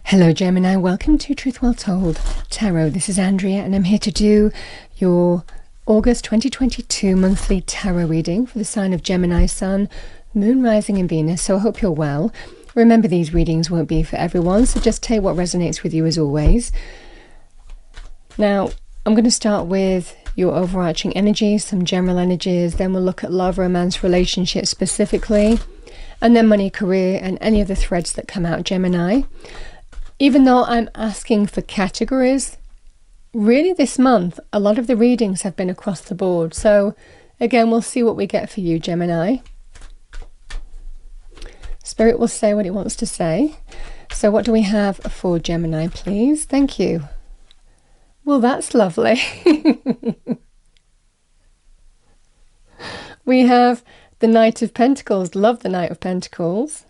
Hello Gemini, welcome to Truth Well Told Tarot. This is Andrea and I'm here to do your August 2022 monthly tarot reading for the sign of Gemini, Sun, Moon, Rising and Venus. So I hope you're well. Remember, these readings won't be for everyone, so just take what resonates with you as always. Now, I'm going to start with your overarching energy, some general energies, then we'll look at love, romance, relationships specifically, and then money, career, and any of the threads that come out, Gemini. Even though I'm asking for categories, really this month, a lot of the readings have been across the board. So again, we'll see what we get for you, Gemini. Spirit will say what it wants to say. So what do we have for Gemini, please? Thank you. Well, that's lovely. We have the Knight of Pentacles. Love the Knight of Pentacles.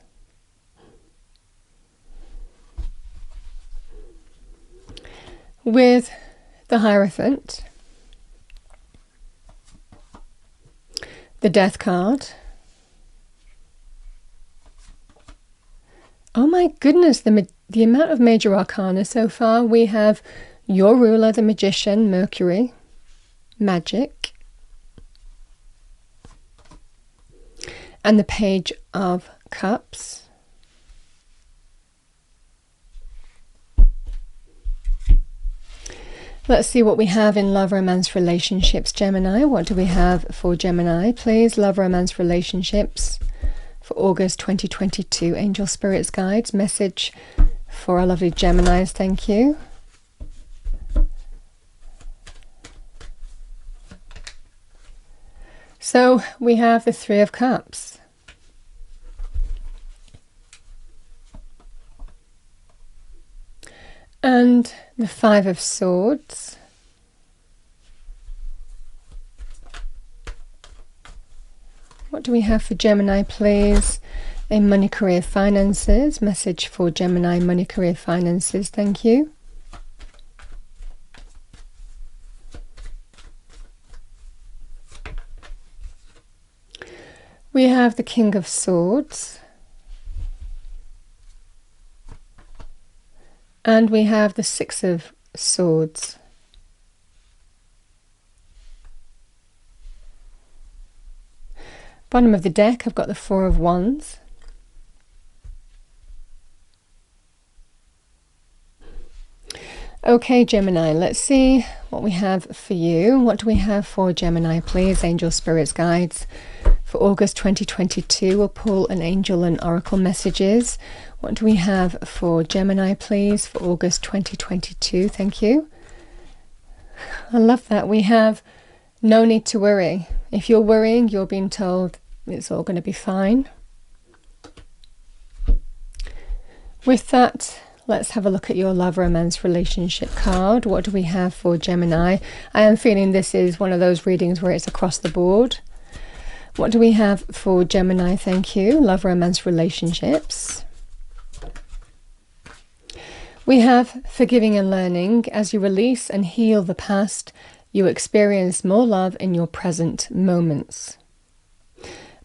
With the Hierophant, the Death card. Oh my goodness, the amount of major arcana so far. We have your ruler, the Magician, Mercury, Magic, and the Page of Cups. Let's see what we have in love, romance, relationships, Gemini. What do we have for Gemini, please? Love, romance, relationships for August 2022. Angel, spirits, guides, message for our lovely Geminis. Thank you. So we have the Three of Cups. And the Five of Swords. What do we have for Gemini, please? A money, career, finances. Message for Gemini, money, career, finances. Thank you. We have the King of Swords. And we have the Six of Swords. Bottom of the deck, I've got the Four of Wands. Okay, Gemini, let's see what we have for you. What do we have for Gemini, please? Angel, spirits, guides for August 2022. We'll pull an angel and oracle messages. What do we have for Gemini, please, for August 2022? Thank you. I love that. We have no need to worry. If you're worrying, you're being told it's all going to be fine. With that, let's have a look at your love, romance, relationship card. What do we have for Gemini? I am feeling this is one of those readings where it's across the board. What do we have for Gemini? Thank you. Love, romance, relationships. We have forgiving and learning. As you release and heal the past, you experience more love in your present moments.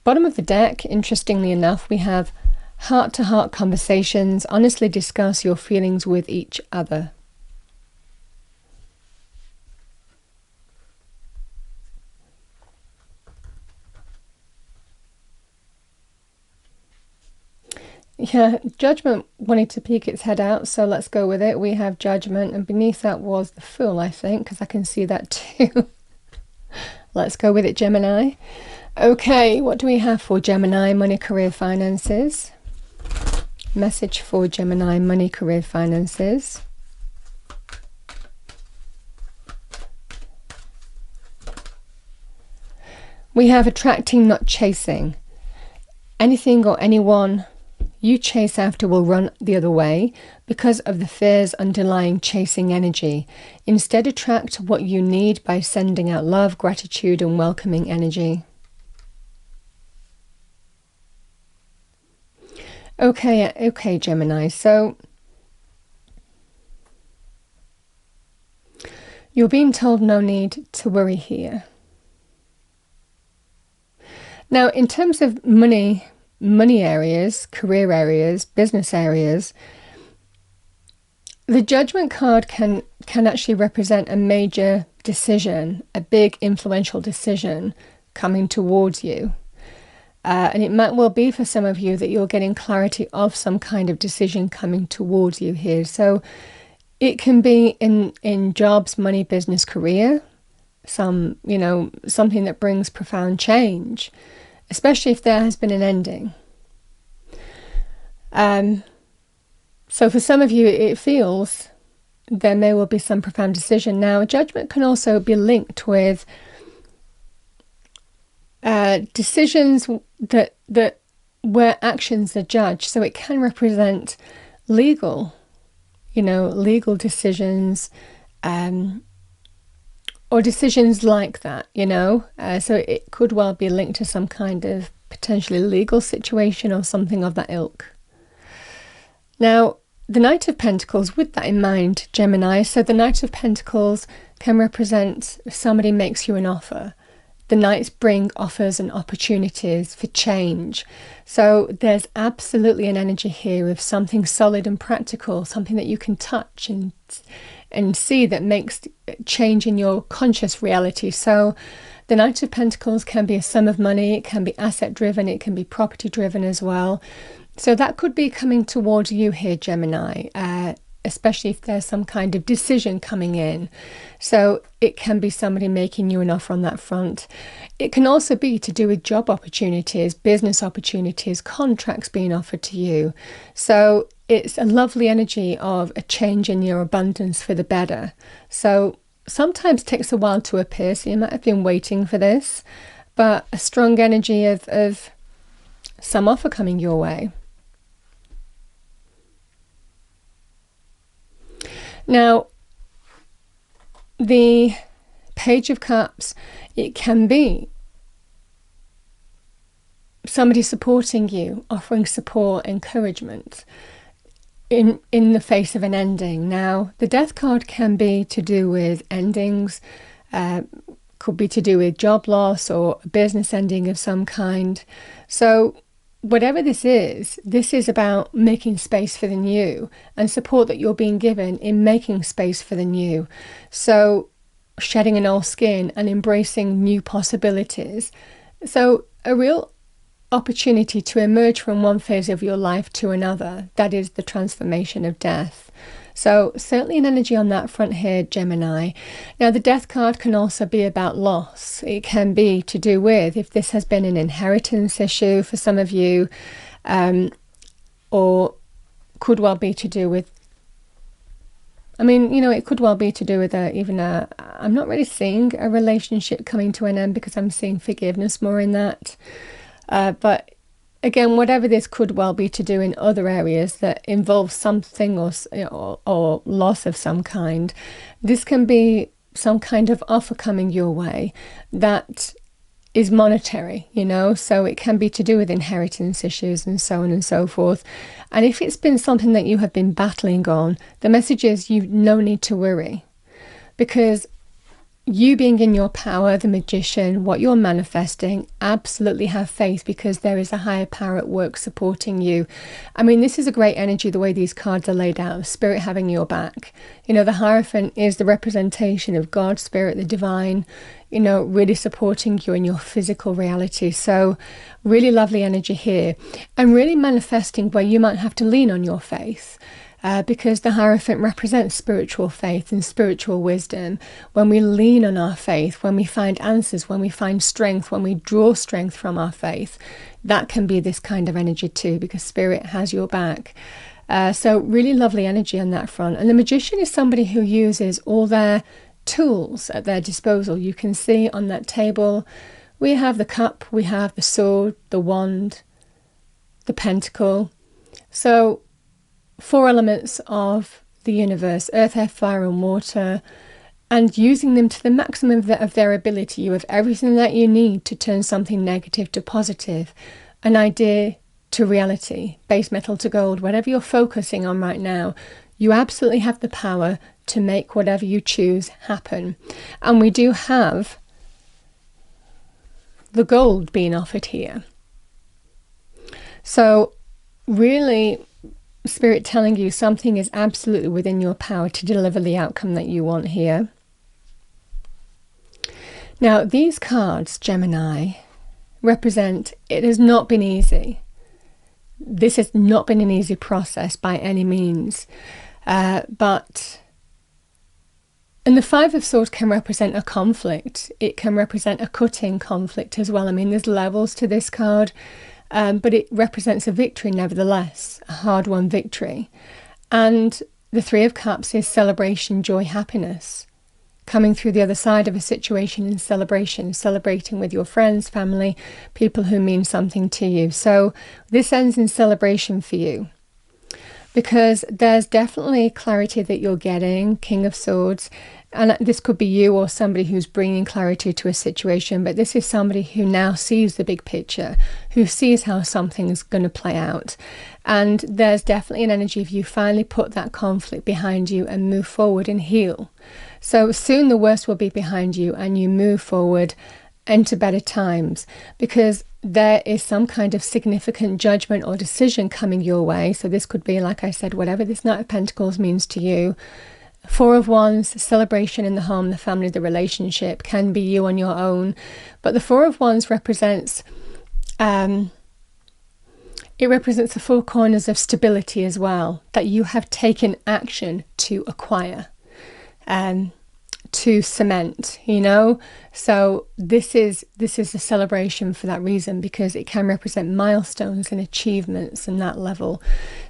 Bottom of the deck, interestingly enough, we have heart-to-heart conversations. Honestly discuss your feelings with each other. Yeah, Judgment wanted to peek its head out, so let's go with it. We have Judgment, and beneath that was the Fool, I think, because I can see that too. Let's go with it, Gemini. Okay, what do we have for Gemini? Money, career, finances. Message for Gemini, money, career, finances. We have attracting, not chasing. Anything or anyone you chase after will run the other way because of the fears underlying chasing energy. Instead, attract what you need by sending out love, gratitude, and welcoming energy. Okay, Gemini. So you're being told no need to worry here. Now, in terms of money areas, career areas, business areas, The Judgment card can actually represent a major decision, a big influential decision coming towards you. And it might well be for some of you that you're getting clarity of some kind of decision coming towards you here. So it can be in jobs, money, business, career, something that brings profound change, especially if there has been an ending. So for some of you, it feels there may well be some profound decision. Now, Judgment can also be linked with decisions that where actions are judged. So it can represent legal decisions, or decisions like that, so it could well be linked to some kind of potentially legal situation or something of that ilk. Now, the Knight of Pentacles, with that in mind, Gemini, so the Knight of Pentacles can represent somebody makes you an offer. The Knights bring offers and opportunities for change. So there's absolutely an energy here of something solid and practical, something that you can touch and see that makes change in your conscious reality. So the Knight of Pentacles can be a sum of money, it can be asset driven, it can be property driven as well. So that could be coming towards you here, Gemini, especially if there's some kind of decision coming in. So it can be somebody making you an offer on that front. It can also be to do with job opportunities, business opportunities, contracts being offered to you. So it's a lovely energy of a change in your abundance for the better. So sometimes it takes a while to appear, so you might have been waiting for this, but a strong energy of some offer coming your way. Now, the Page of Cups, it can be somebody supporting you, offering support, encouragement in the face of an ending. Now, the Death card can be to do with endings, could be to do with job loss or a business ending of some kind. So whatever this is about making space for the new and support that you're being given in making space for the new. So shedding an old skin and embracing new possibilities. So a real opportunity to emerge from one phase of your life to another. That is the transformation of death. So certainly an energy on that front here, Gemini. Now, the Death card can also be about loss. It can be to do with, if this has been an inheritance issue for some of you, or could well be to do with, it could well be to do with I'm not really seeing a relationship coming to an end, because I'm seeing forgiveness more in that. But again, whatever this could well be to do in other areas that involve something or loss of some kind. This can be some kind of offer coming your way that is monetary, so it can be to do with inheritance issues and so on and so forth. And if it's been something that you have been battling on, the message is you've no need to worry, because you being in your power, the magician, what you're manifesting, absolutely have faith, because there is a higher power at work supporting you. This is a great energy, the way these cards are laid out, Spirit having your back. The Hierophant is the representation of God, Spirit, the divine, really supporting you in your physical reality. So really lovely energy here, and really manifesting where you might have to lean on your faith. Because the Hierophant represents spiritual faith and spiritual wisdom. When we lean on our faith, when we find answers, when we find strength, when we draw strength from our faith, that can be this kind of energy too, because Spirit has your back. So really lovely energy on that front. And the Magician is somebody who uses all their tools at their disposal. You can see on that table, we have the cup, we have the sword, the wand, the pentacle. So 4 elements of the universe, earth, air, fire and water, and using them to the maximum of their ability. You have everything that you need to turn something negative to positive, an idea to reality, base metal to gold, whatever you're focusing on right now. You absolutely have the power to make whatever you choose happen. And we do have the gold being offered here. So really Spirit telling you something is absolutely within your power to deliver the outcome that you want here. Now, these cards, Gemini, represent, it has not been easy. This has not been an easy process by any means. And the Five of Swords can represent a conflict. It can represent a cutting conflict as well. I mean, there's levels to this card, but it represents a victory nevertheless, a hard-won victory. And the Three of Cups is celebration, joy, happiness. Coming through the other side of a situation in celebration, celebrating with your friends, family, people who mean something to you. So this ends in celebration for you, because there's definitely clarity that you're getting, King of Swords. And this could be you or somebody who's bringing clarity to a situation, but this is somebody who now sees the big picture, who sees how something's going to play out. And there's definitely an energy of you finally put that conflict behind you and move forward and heal. So soon the worst will be behind you and you move forward into better times, because there is some kind of significant judgment or decision coming your way. So this could be, like I said, whatever this Knight of Pentacles means to you. Four of Wands, celebration in the home, the family, the relationship, can be you on your own. But the Four of Wands represents, it represents the four corners of stability as well, that you have taken action to acquire, to cement, you know. So this is a celebration for that reason, because it can represent milestones and achievements and that level.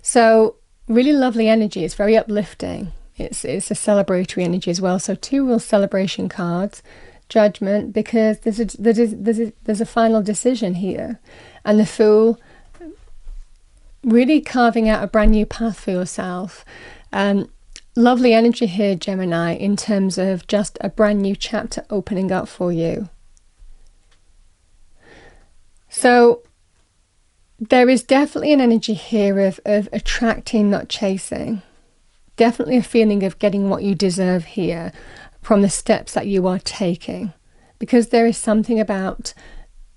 So really lovely energy. It's very uplifting. It's a celebratory energy as well. So two real celebration cards. Judgment, because there's a final decision here, and the Fool, really carving out a brand new path for yourself. Lovely energy here, Gemini, in terms of just a brand new chapter opening up for you. So there is definitely an energy here of attracting, not chasing. Definitely a feeling of getting what you deserve here from the steps that you are taking, because there is something about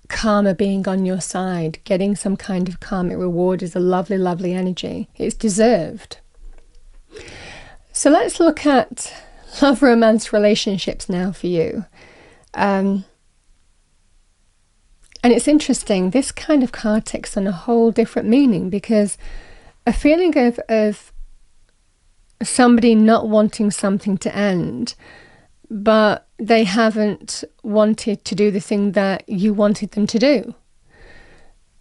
karma being on your side. Getting some kind of karmic reward is a lovely, lovely energy. It's deserved. So let's look at love, romance, relationships now for you. And it's interesting, this kind of card takes on a whole different meaning, because a feeling of somebody not wanting something to end, but they haven't wanted to do the thing that you wanted them to do.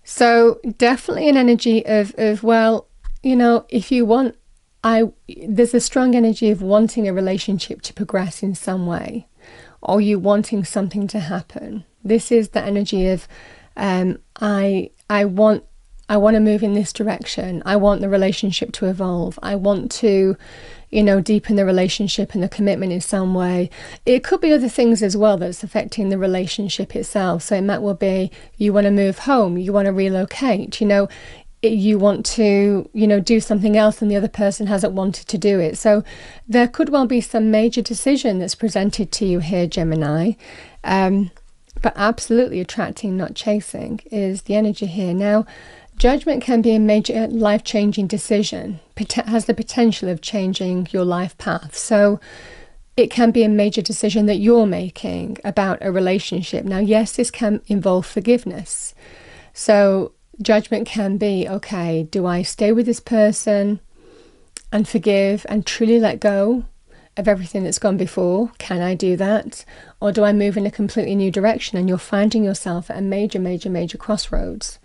So definitely an energy of well, you know, if you want, there's a strong energy of wanting a relationship to progress in some way, or you wanting something to happen. This is the energy of I want to move in this direction. I want the relationship to evolve. I want to, you know, deepen the relationship and the commitment in some way. It could be other things as well that's affecting the relationship itself. So it might well be you want to move home, you want to relocate, you know, you want to, you know, do something else and the other person hasn't wanted to do it. So there could well be some major decision that's presented to you here, Gemini. But absolutely attracting, not chasing is the energy here. Now, judgment can be a major life-changing decision, has the potential of changing your life path. So it can be a major decision that you're making about a relationship. Now, yes, this can involve forgiveness. So judgment can be, okay, do I stay with this person and forgive and truly let go of everything that's gone before? Can I do that? Or do I move in a completely new direction? And you're finding yourself at a major, major, major crossroads.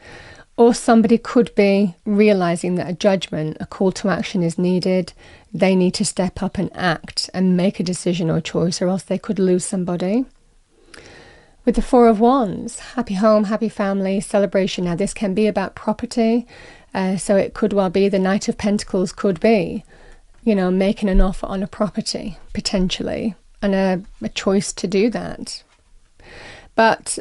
Or somebody could be realizing that a judgment, a call to action is needed. They need to step up and act and make a decision or choice, or else they could lose somebody. With the Four of Wands, happy home, happy family, celebration. Now this can be about property. So it could well be the Knight of Pentacles could be, you know, making an offer on a property, potentially, and a choice to do that. But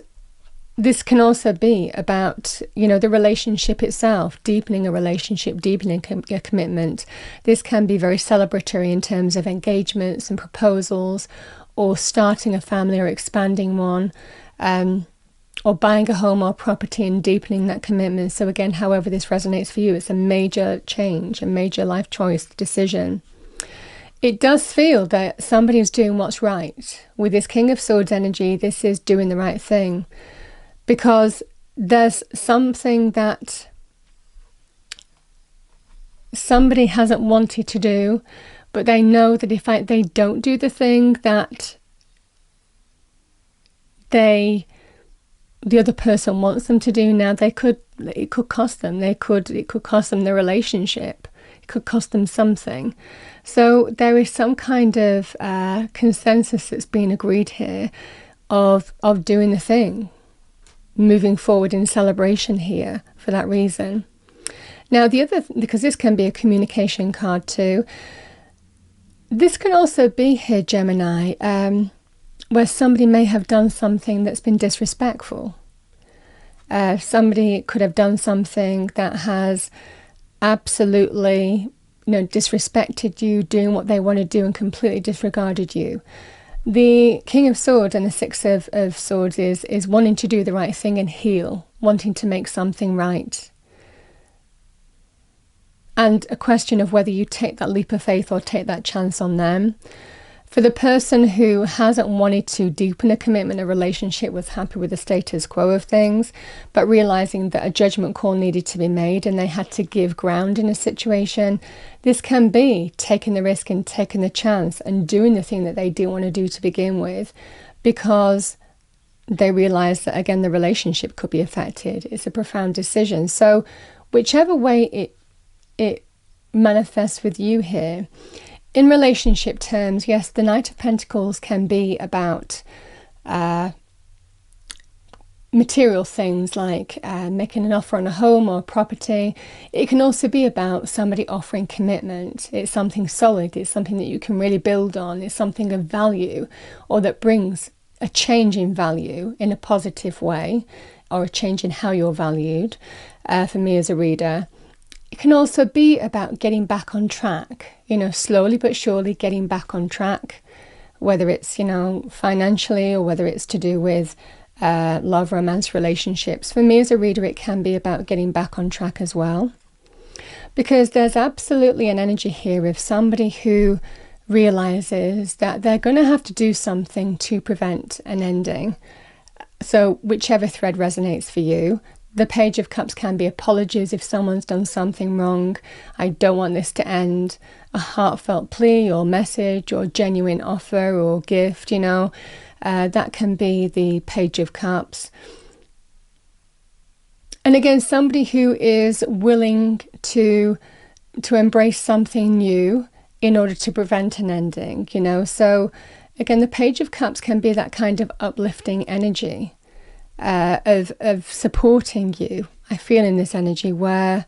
this can also be about, you know, the relationship itself, deepening a relationship, deepening a commitment. This can be very celebratory in terms of engagements and proposals, or starting a family or expanding one, or buying a home or property and deepening that commitment. So again, however this resonates for you, it's a major change, a major life choice, decision. It does feel that somebody is doing what's right. With this King of Swords energy, this is doing the right thing, because there's something that somebody hasn't wanted to do, but they know that if they don't do the thing that the other person wants them to do now, it could cost them. It could cost them the relationship. It could cost them something. So there is some kind of consensus that's been agreed here of doing the thing, moving forward in celebration here for that reason. Now the other, because this can be a communication card too, this can also be here, Gemini, where somebody may have done something that's been disrespectful. Somebody could have done something that has absolutely, disrespected you, doing what they want to do and completely disregarded you. The King of Swords and the Six of Swords is wanting to do the right thing and heal, wanting to make something right. And a question of whether you take that leap of faith or take that chance on them. For the person who hasn't wanted to deepen a commitment, a relationship, was happy with the status quo of things, but realizing that a judgment call needed to be made and they had to give ground in a situation, this can be taking the risk and taking the chance and doing the thing that they didn't want to do to begin with, because they realize that, again, the relationship could be affected. It's a profound decision. So whichever way it manifests with you here, in relationship terms, yes, the Knight of Pentacles can be about material things like making an offer on a home or a property. It can also be about somebody offering commitment. It's something solid. It's something that you can really build on. It's something of value, or that brings a change in value in a positive way, or a change in how you're valued, for me as a reader. It can also be about getting back on track, slowly but surely getting back on track, whether it's, financially, or whether it's to do with love, romance, relationships. For me as a reader, it can be about getting back on track as well, because there's absolutely an energy here of somebody who realizes that they're going to have to do something to prevent an ending. So whichever thread resonates for you. The Page of Cups can be apologies if someone's done something wrong. I don't want this to end. A heartfelt plea or message or genuine offer or gift, that can be the Page of Cups. And again, somebody who is willing to embrace something new in order to prevent an ending, So again, the Page of Cups can be that kind of uplifting energy. Of supporting you, I feel, in this energy, or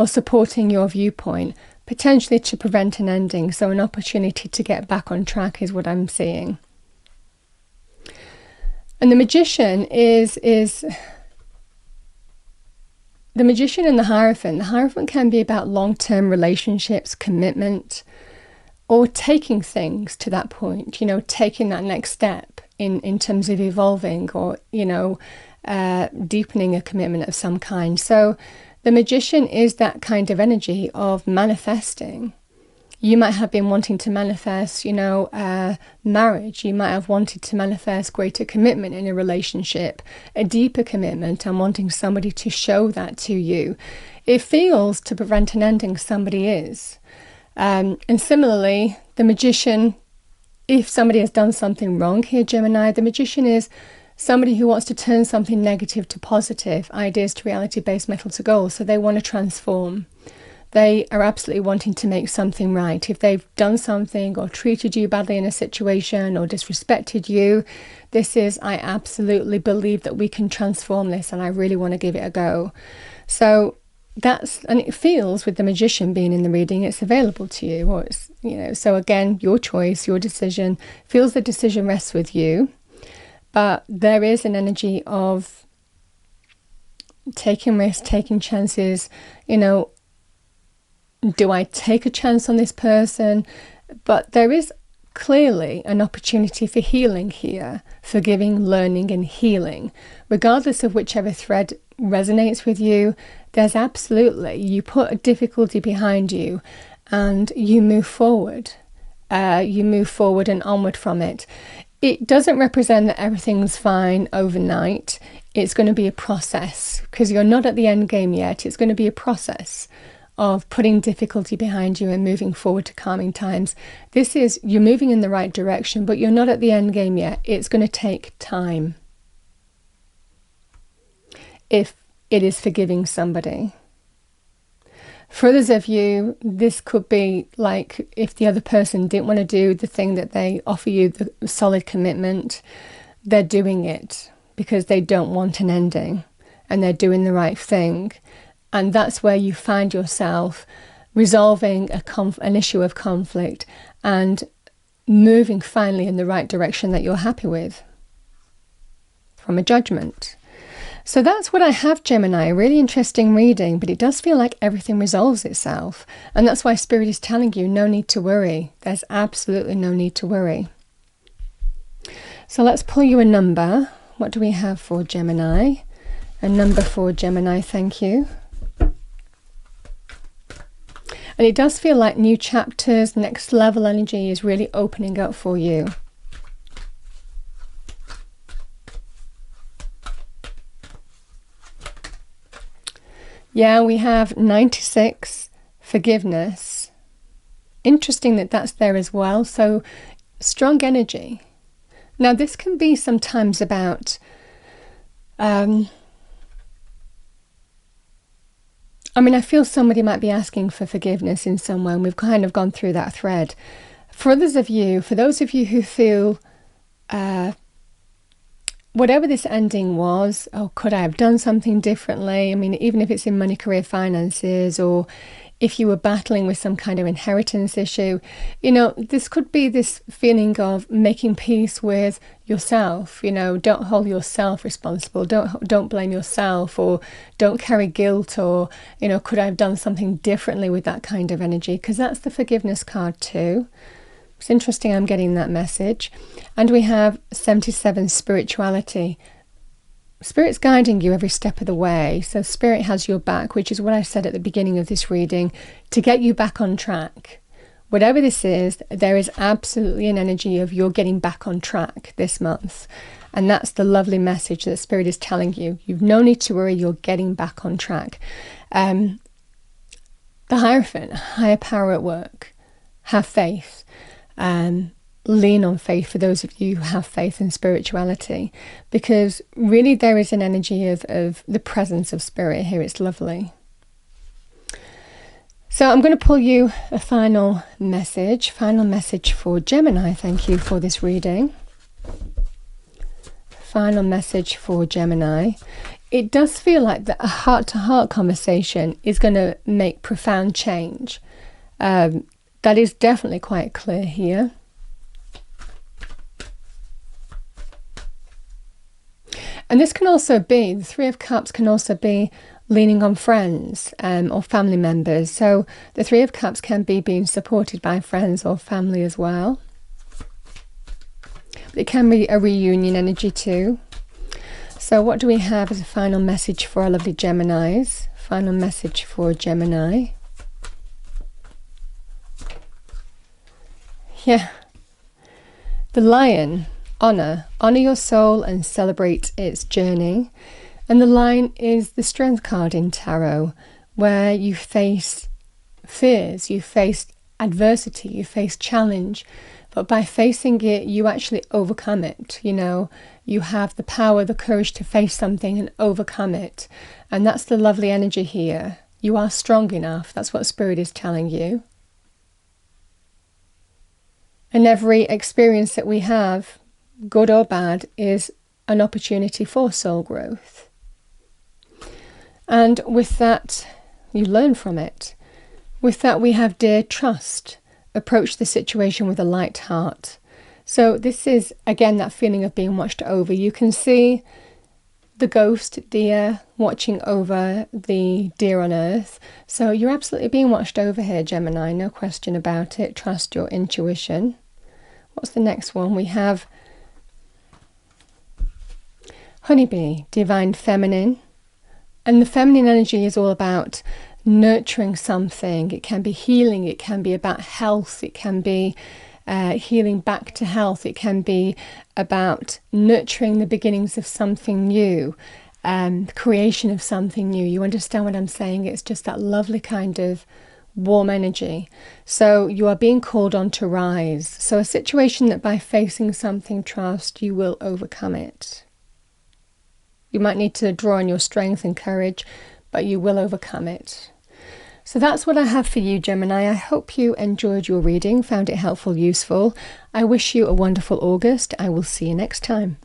supporting your viewpoint, potentially to prevent an ending. So an opportunity to get back on track is what I'm seeing. And the Magician is the Magician and the Hierophant. The Hierophant can be about long-term relationships, commitment, or taking things to that point, taking that next step in terms of evolving, or, deepening a commitment of some kind. So the Magician is that kind of energy of manifesting. You might have been wanting to manifest, marriage. You might have wanted to manifest greater commitment in a relationship, a deeper commitment, and wanting somebody to show that to you. It feels to prevent an ending, somebody is. And similarly, the Magician, if somebody has done something wrong here, Gemini, the Magician is somebody who wants to turn something negative to positive, ideas to reality, base metal to gold. So they want to transform. They are absolutely wanting to make something right. If they've done something or treated you badly in a situation or disrespected you, this is, I absolutely believe that we can transform this and I really want to give it a go. So and it feels, with the Magician being in the reading, it's available to you, or it's, so again, your choice, your decision. Feels the decision rests with you, but there is an energy of taking risks, taking chances. Do I take a chance on this person? But there is clearly an opportunity for healing here, forgiving, learning and healing. Regardless of whichever thread resonates with you, there's absolutely, you put a difficulty behind you and you move forward. You move forward and onward from it. It doesn't represent that everything's fine overnight. It's going to be a process, because you're not at the end game yet. It's going to be a process of putting difficulty behind you and moving forward to calming times. This is, you're moving in the right direction, but you're not at the end game yet. It's going to take time. If it is forgiving somebody. For others of you, this could be like if the other person didn't want to do the thing that they offer you, the solid commitment, they're doing it because they don't want an ending and they're doing the right thing. And that's where you find yourself resolving an issue of conflict and moving finally in the right direction that you're happy with from a judgment. So that's what I have, Gemini. A really interesting reading, but it does feel like everything resolves itself. And that's why Spirit is telling you no need to worry. There's absolutely no need to worry. So let's pull you a number. What do we have for Gemini? A number for Gemini, thank you. And it does feel like new chapters, next level energy is really opening up for you. Yeah, we have 96, forgiveness. Interesting that that's there as well. So strong energy. Now this can be sometimes about, I feel somebody might be asking for forgiveness in some way, and we've kind of gone through that thread. For others of you, for those of you who feel, whatever this ending was, oh, could I have done something differently? Even if it's in money, career, finances, or if you were battling with some kind of inheritance issue, this could be this feeling of making peace with yourself. Don't hold yourself responsible. Don't blame yourself, or don't carry guilt, or, could I have done something differently with that kind of energy? Because that's the forgiveness card too. It's interesting I'm getting that message. And we have 77, spirituality. Spirit's guiding you every step of the way. So Spirit has your back, which is what I said at the beginning of this reading, to get you back on track. Whatever this is, there is absolutely an energy of you're getting back on track this month. And that's the lovely message that Spirit is telling you. You've no need to worry, you're getting back on track. The Hierophant, higher power at work. Have faith. Lean on faith for those of you who have faith in spirituality, because really there is an energy of the presence of Spirit here. It's lovely. So I'm going to pull you a final message for Gemini. Thank you for this reading. Final message for Gemini. It does feel like that a heart-to-heart conversation is going to make profound change. That is definitely quite clear here. And this can also be, the Three of Cups can also be leaning on friends or family members. So the Three of Cups can be being supported by friends or family as well. But it can be a reunion energy too. So what do we have as a final message for our lovely Geminis? Final message for Gemini. Yeah. The Lion. Honor your soul and celebrate its journey. And the Lion is the Strength card in Tarot, where you face fears, you face adversity, you face challenge, but by facing it, you actually overcome it. You have the power, the courage to face something and overcome it. And that's the lovely energy here. You are strong enough. That's what Spirit is telling you. And every experience that we have, good or bad, is an opportunity for soul growth. And with that, you learn from it. With that, we have dear trust. Approach the situation with a light heart. So this is, again, that feeling of being watched over. You can see the ghost deer watching over the deer on earth. So you're absolutely being watched over here, Gemini. No question about it. Trust your intuition. What's the next one? We have Honeybee, Divine Feminine. And the feminine energy is all about nurturing something. It can be healing. It can be about health. It can be healing back to health. It can be about nurturing the beginnings of something new, the creation of something new. You understand what I'm saying? It's just that lovely kind of warm energy. So you are being called on to rise. So a situation that by facing something, trust, you will overcome it. You might need to draw on your strength and courage, but you will overcome it. So that's what I have for you, Gemini. I hope you enjoyed your reading, found it helpful, useful. I wish you a wonderful August. I will see you next time.